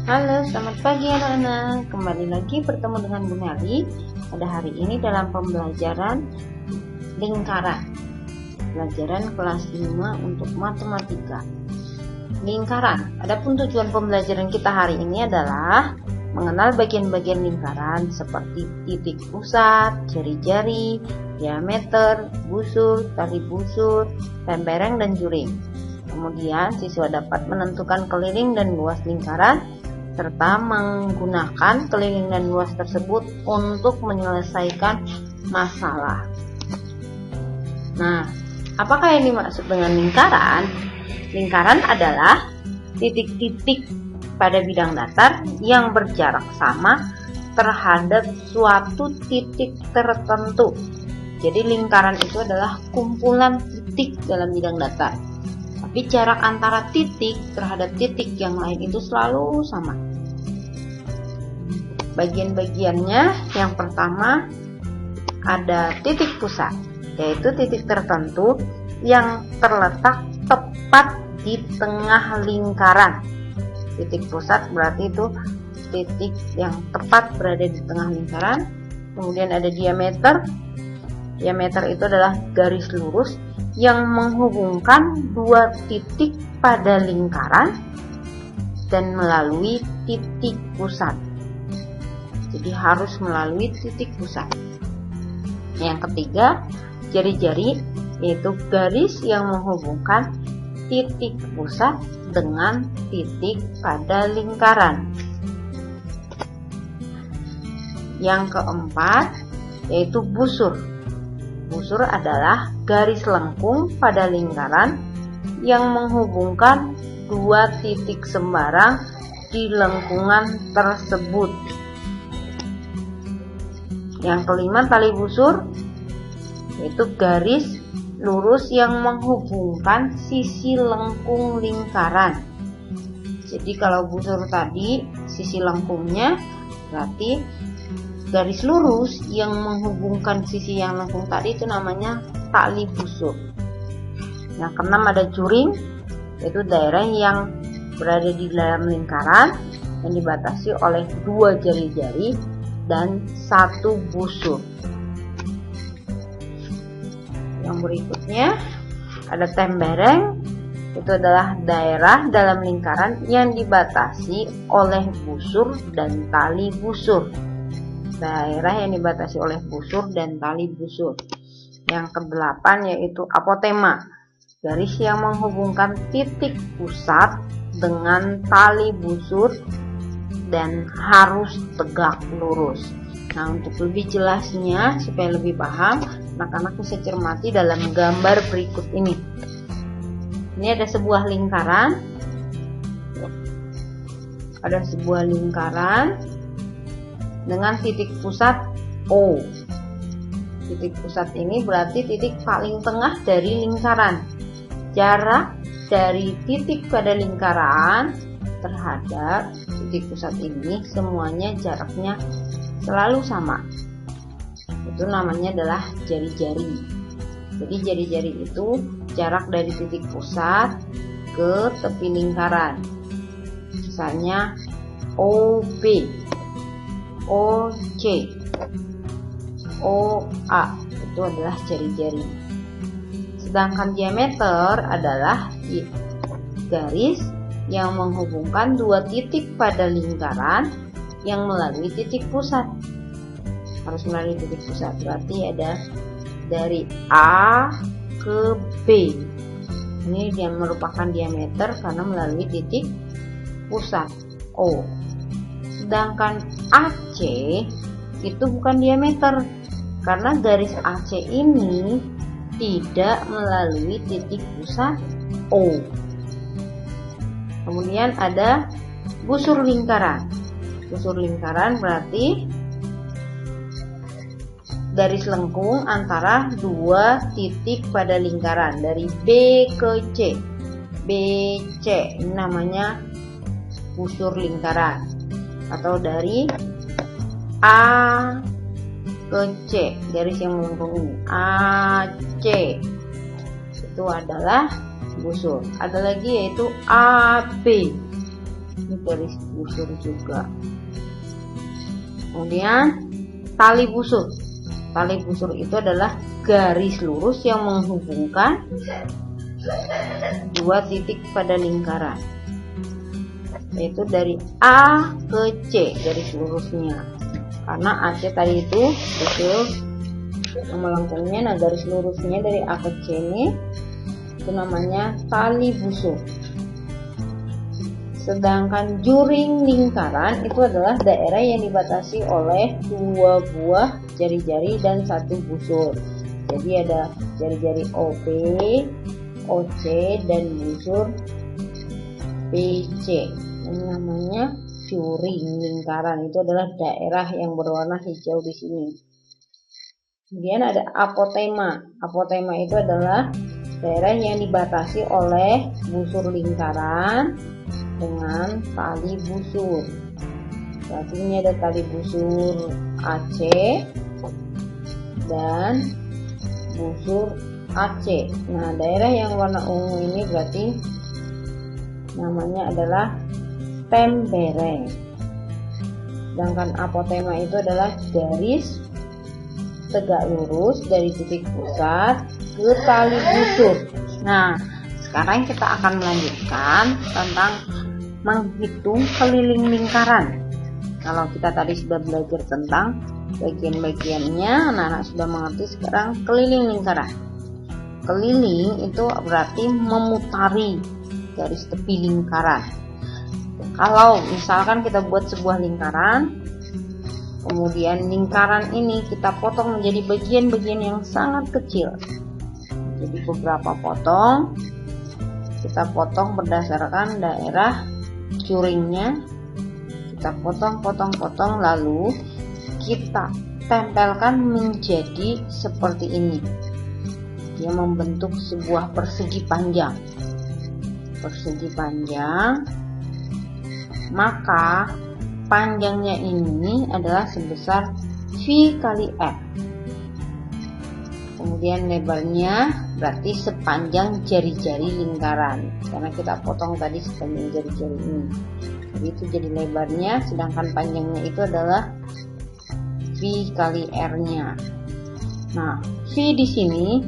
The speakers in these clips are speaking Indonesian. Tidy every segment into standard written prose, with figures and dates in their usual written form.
Halo, selamat pagi anak-anak. Kembali lagi bertemu dengan Bu Nali pada hari ini dalam pembelajaran lingkaran. Pelajaran kelas 5 untuk matematika. Lingkaran. Adapun tujuan pembelajaran kita hari ini adalah mengenal bagian-bagian lingkaran seperti titik pusat, jari-jari, diameter, busur, tali busur, tempereng, dan juring. Kemudian siswa dapat menentukan keliling dan luas lingkaran serta menggunakan keliling dan luas tersebut untuk menyelesaikan masalah. Nah, apakah yang dimaksud dengan lingkaran? Lingkaran adalah titik-titik pada bidang datar yang berjarak sama terhadap suatu titik tertentu. Jadi lingkaran itu adalah kumpulan titik dalam bidang datar. Tapi jarak antara titik terhadap titik yang lain itu selalu sama. Bagian-bagiannya, yang pertama ada titik pusat, yaitu titik tertentu yang terletak tepat di tengah lingkaran. Titik pusat berarti itu titik yang tepat berada di tengah lingkaran. Kemudian ada diameter. Diameter itu adalah garis lurus yang menghubungkan dua titik pada lingkaran dan melalui titik pusat. Jadi harus melalui titik pusat. Yang ketiga, jari-jari, yaitu garis yang menghubungkan titik pusat dengan titik pada lingkaran. Yang keempat, yaitu busur. Busur adalah garis lengkung pada lingkaran yang menghubungkan dua titik sembarang di lengkungan tersebut. Yang kelima, tali busur, yaitu garis lurus yang menghubungkan sisi lengkung lingkaran. Jadi kalau busur tadi sisi lengkungnya berarti garis lurus yang menghubungkan sisi yang lengkung tadi itu namanya tali busur. Yang keenam ada juring, yaitu daerah yang berada di dalam lingkaran yang dibatasi oleh dua jari-jari dan satu busur. Yang berikutnya ada tempereng, itu adalah daerah dalam lingkaran yang dibatasi oleh busur dan tali busur. Daerah yang dibatasi oleh busur dan tali busur. Yang kedelapan yaitu apotema, garis yang menghubungkan titik pusat dengan tali busur dan harus tegak lurus. Nah, untuk lebih jelasnya supaya lebih paham, anak-anak bisa cermati dalam gambar berikut ini. Ini ada sebuah lingkaran. Ada sebuah lingkaran dengan titik pusat O. Titik pusat ini berarti titik paling tengah dari lingkaran. Jarak dari titik pada lingkaran terhadap titik pusat ini semuanya jaraknya selalu sama. Itu namanya adalah jari-jari. Jadi jari-jari itu jarak dari titik pusat ke tepi lingkaran. Misalnya OB, OC, OA, itu adalah jari-jari. Sedangkan diameter adalah garis yang menghubungkan dua titik pada lingkaran yang melalui titik pusat. Harus melalui titik pusat, berarti ada dari A ke B. Ini yang merupakan diameter karena melalui titik pusat O. Sedangkan AC itu bukan diameter karena garis AC ini tidak melalui titik pusat O. Kemudian ada busur lingkaran. Busur lingkaran berarti garis lengkung antara dua titik pada lingkaran dari B ke C. BC ini namanya busur lingkaran. Atau dari A ke C, garis yang melengkung ini AC, itu adalah busur. Ada lagi yaitu AB. Ini garis busur juga. Kemudian tali busur. Tali busur itu adalah garis lurus yang menghubungkan dua titik pada lingkaran, yaitu dari A ke C garis lurusnya. Karena AC tadi itu busur nama lengkapnya, nah garis lurusnya dari A ke C ini itu namanya tali busur. Sedangkan juring lingkaran itu adalah daerah yang dibatasi oleh dua buah jari-jari dan satu busur. Jadi ada jari-jari OP, OC, dan busur PC. Ini namanya juring lingkaran. Itu adalah daerah yang berwarna hijau di sini. Kemudian ada apotema. Apotema itu adalah daerah yang dibatasi oleh busur lingkaran dengan tali busur. Berarti ini ada tali busur AC dan busur AC. Nah, daerah yang warna ungu ini berarti namanya adalah tembereng. Sedangkan apotema itu adalah garis tegak lurus dari titik pusat ke tali busur. Nah, sekarang kita akan melanjutkan tentang menghitung keliling lingkaran. Kalau kita tadi sudah belajar tentang bagian-bagiannya, anak-anak sudah mengerti sekarang keliling lingkaran. Keliling itu berarti memutari garis tepi lingkaran. Kalau misalkan kita buat sebuah lingkaran, kemudian lingkaran ini kita potong menjadi bagian-bagian yang sangat kecil. Jadi beberapa potong, kita potong berdasarkan daerah juringnya, kita potong, lalu kita tempelkan menjadi seperti ini. Dia membentuk sebuah persegi panjang. Persegi panjang, maka panjangnya ini adalah sebesar V kali R. Kemudian lebarnya berarti sepanjang jari-jari lingkaran, karena kita potong tadi sepanjang jari-jari ini. Jadi itu jadi lebarnya, sedangkan panjangnya itu adalah V kali R-nya. Nah, V di sini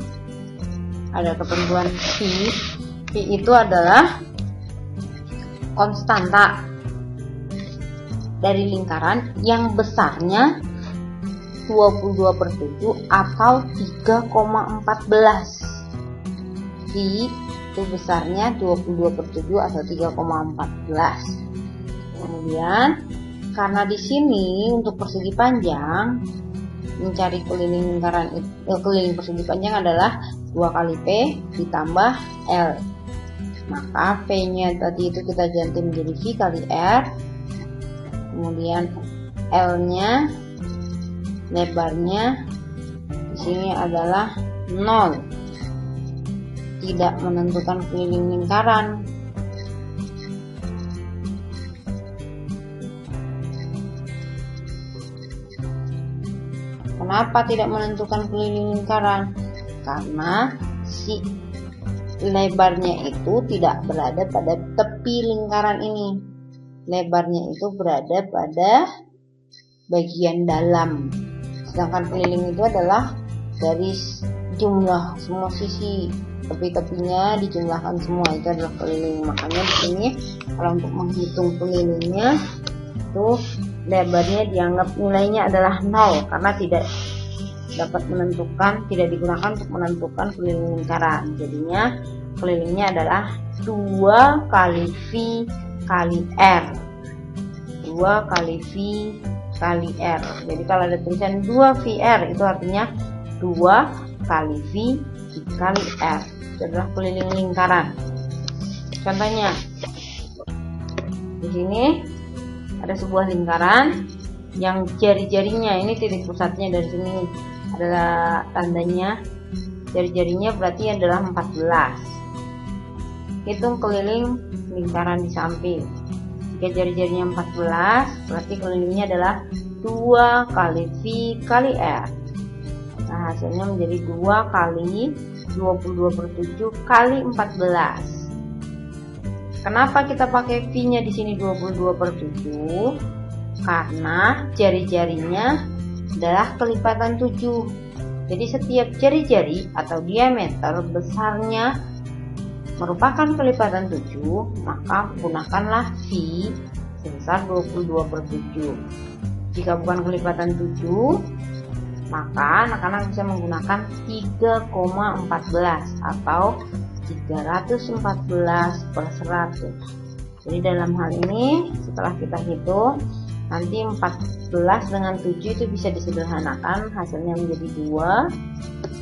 ada ketentuan V. V itu adalah konstanta dari lingkaran yang besarnya 22/7 atau 3,14. V itu besarnya 22/7 atau 3,14. Kemudian karena di sini untuk persegi panjang, mencari keliling lingkaran keliling persegi panjang adalah 2 kali P ditambah L. Maka P-nya tadi itu kita ganti menjadi V kali R. Kemudian L-nya, lebarnya di sini adalah 0. Tidak menentukan keliling lingkaran. Kenapa tidak menentukan keliling lingkaran? Karena si lebarnya itu tidak berada pada tepi lingkaran ini. Lebarnya itu berada pada bagian dalam. Sedangkan keliling itu adalah dari jumlah semua sisi, tepi-tepinya dijumlahkan semua, itu adalah keliling. Makanya di sini kalau untuk menghitung kelilingnya itu lebarnya dianggap nilainya adalah 0 karena tidak dapat menentukan, tidak digunakan untuk menentukan keliling lingkaran. Jadinya kelilingnya adalah 2 kali V kali R. 2 kali V kali R. Jadi kalau ada tulisan 2VR itu artinya 2 kali V kali R. Itu adalah keliling lingkaran. Contohnya di sini ada sebuah lingkaran yang jari-jarinya ini titik pusatnya dari sini adalah tandanya, jari-jarinya berarti adalah 14. Hitung keliling lingkaran di samping. Jika jari-jarinya 14, berarti kelilingnya adalah 2 kali V kali R. Nah, hasilnya menjadi 2 kali 22/7 kali 14. Kenapa kita pakai V-nya di sini 22/7? Karena jari-jarinya adalah kelipatan 7. Jadi setiap jari-jari atau diameter besarnya merupakan kelipatan 7, maka gunakanlah V sebesar 22/7. Jika bukan kelipatan 7, maka anak-anak bisa menggunakan 3,14 atau 314/100. Jadi dalam hal ini setelah kita hitung, nanti 14 dengan 7 itu bisa disederhanakan, hasilnya menjadi 2.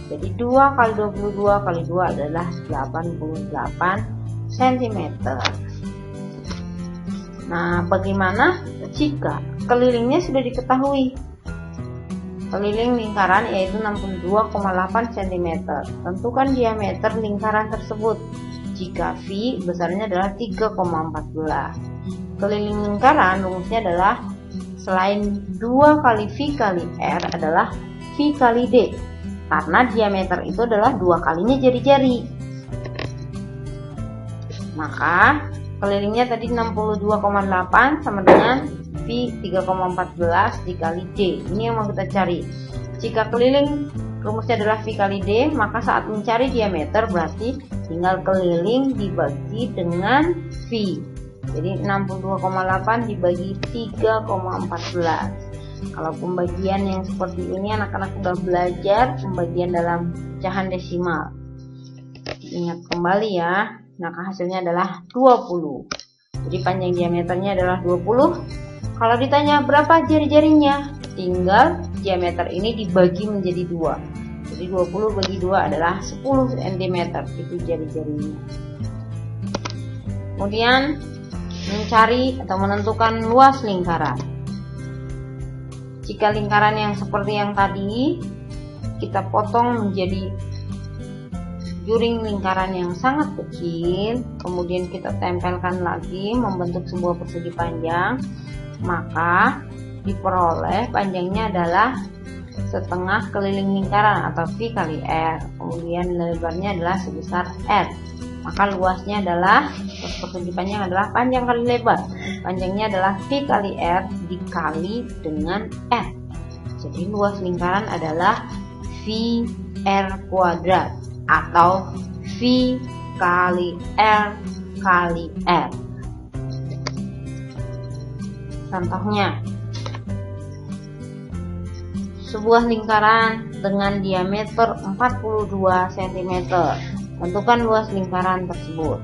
Jadi 2 kali 22 kali 2 adalah 88 cm. Nah, bagaimana jika kelilingnya sudah diketahui? Keliling lingkaran yaitu 62,8 cm. Tentukan diameter lingkaran tersebut. Jika V besarnya adalah 3,14. Keliling lingkaran rumusnya adalah selain 2 kali V kali R adalah V kali D. Karena diameter itu adalah 2 kalinya jari-jari. Maka kelilingnya tadi 62,8 sama dengan V 3,14 dikali D. Ini yang mau kita cari. Jika keliling rumusnya adalah V kali D, maka saat mencari diameter berarti tinggal keliling dibagi dengan V. Jadi 62,8 dibagi 3,14. Kalau pembagian yang seperti ini anak-anak sudah belajar pembagian dalam pecahan desimal. Ingat kembali ya, maka hasilnya adalah 20. Jadi panjang diameternya adalah 20. Kalau ditanya berapa jari-jarinya, tinggal diameter ini dibagi menjadi 2. Jadi 20 bagi 2 adalah 10 cm, itu jari-jarinya. Kemudian mencari atau menentukan luas lingkaran. Jika lingkaran yang seperti yang tadi, kita potong menjadi juring lingkaran yang sangat kecil, kemudian kita tempelkan lagi membentuk sebuah persegi panjang, maka diperoleh panjangnya adalah setengah keliling lingkaran atau V kali R. Kemudian lebarnya adalah sebesar R. Maka luasnya adalah, persegi panjang adalah panjang kali lebar. Panjangnya adalah V kali R dikali dengan R. Jadi luas lingkaran adalah V R kuadrat atau V kali R kali R. Contohnya, sebuah lingkaran dengan diameter 42 cm. Tentukan luas lingkaran tersebut.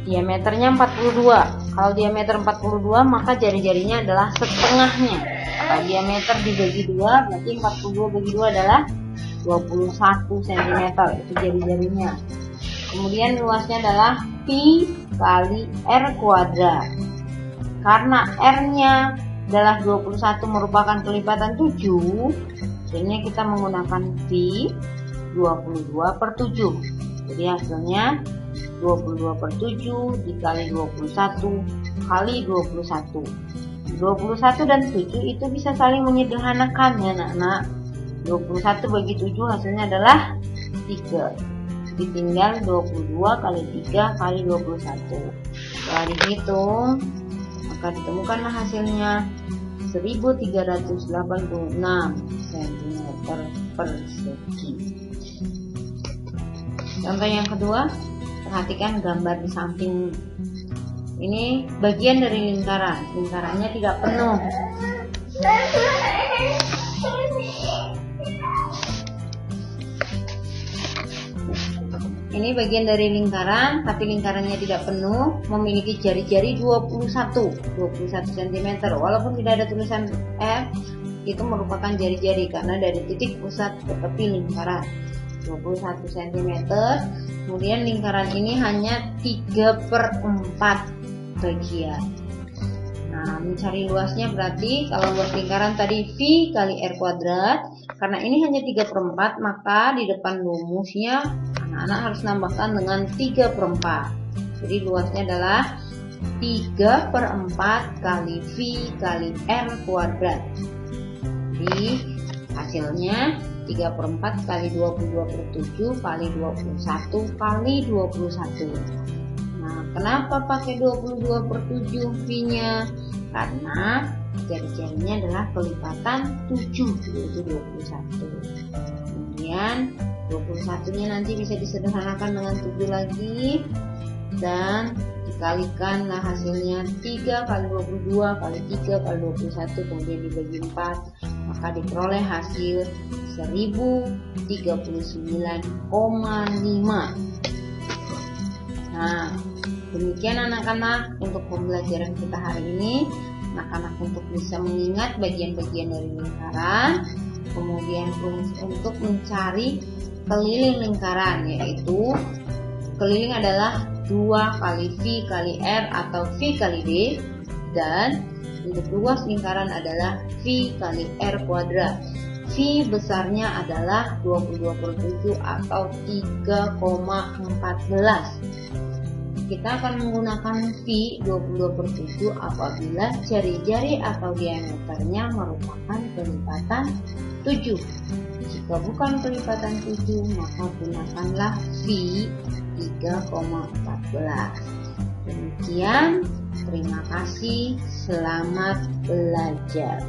Diameternya 42. Kalau diameter 42, maka jari-jarinya adalah setengahnya. Kalau diameter dibagi 2, berarti 42 bagi 2 adalah 21 cm. Itu jari-jarinya. Kemudian luasnya adalah V kali R kuadrat. Karena R-nya adalah 21 merupakan kelipatan 7, jadinya kita menggunakan V 22/7. Jadi hasilnya 22/7 dikali 21 kali 21. 21 dan 7 itu bisa saling menyederhanakan ya anak-anak. 21 bagi 7 hasilnya adalah 3. Ditinggal 22 kali 3 kali 21. Setelah dihitung, maka ditemukanlah hasilnya 1386 cm persegi. Contoh yang kedua, perhatikan gambar di samping. Ini bagian dari lingkaran. Lingkarannya tidak penuh. Ini bagian dari lingkaran, tapi lingkarannya tidak penuh, memiliki jari-jari 21 cm. Walaupun tidak ada tulisan F, itu merupakan jari-jari karena dari titik pusat ke tepi lingkaran 21 cm. Kemudian lingkaran ini hanya 3/4 bagian. Nah, mencari luasnya berarti kalau luas lingkaran tadi V kali R kuadrat. Karena ini hanya 3/4, maka di depan rumusnya anak-anak harus nambahkan dengan 3/4. Jadi luasnya adalah 3/4 kali V kali R kuadrat. Jadi hasilnya 3/4 kali 22/7 kali 21 kali 21. Nah, kenapa pakai 22/7 V-nya? Karena jari-jarinya adalah kelipatan 7, yaitu 21. Kemudian 21-nya nanti bisa disederhanakan dengan 7 lagi, dan dikalikanlah hasilnya 3 kali 22 kali 3 kali 21, kemudian dibagi 4, maka diperoleh hasil 1039,5. Nah, demikian anak-anak untuk pembelajaran kita hari ini. Anak-anak untuk bisa mengingat bagian-bagian dari lingkaran, kemudian untuk mencari keliling lingkaran, yaitu keliling adalah 2 kali V kali R atau V kali D, dan untuk luas lingkaran adalah V kali R kuadrat. V besarnya adalah 22/7 atau 3,14. Kita akan menggunakan V 22/7 apabila jari-jari atau diameternya merupakan kelipatan 7. Jika bukan kelipatan 7, maka gunakanlah V 3,14. Demikian, terima kasih, selamat belajar.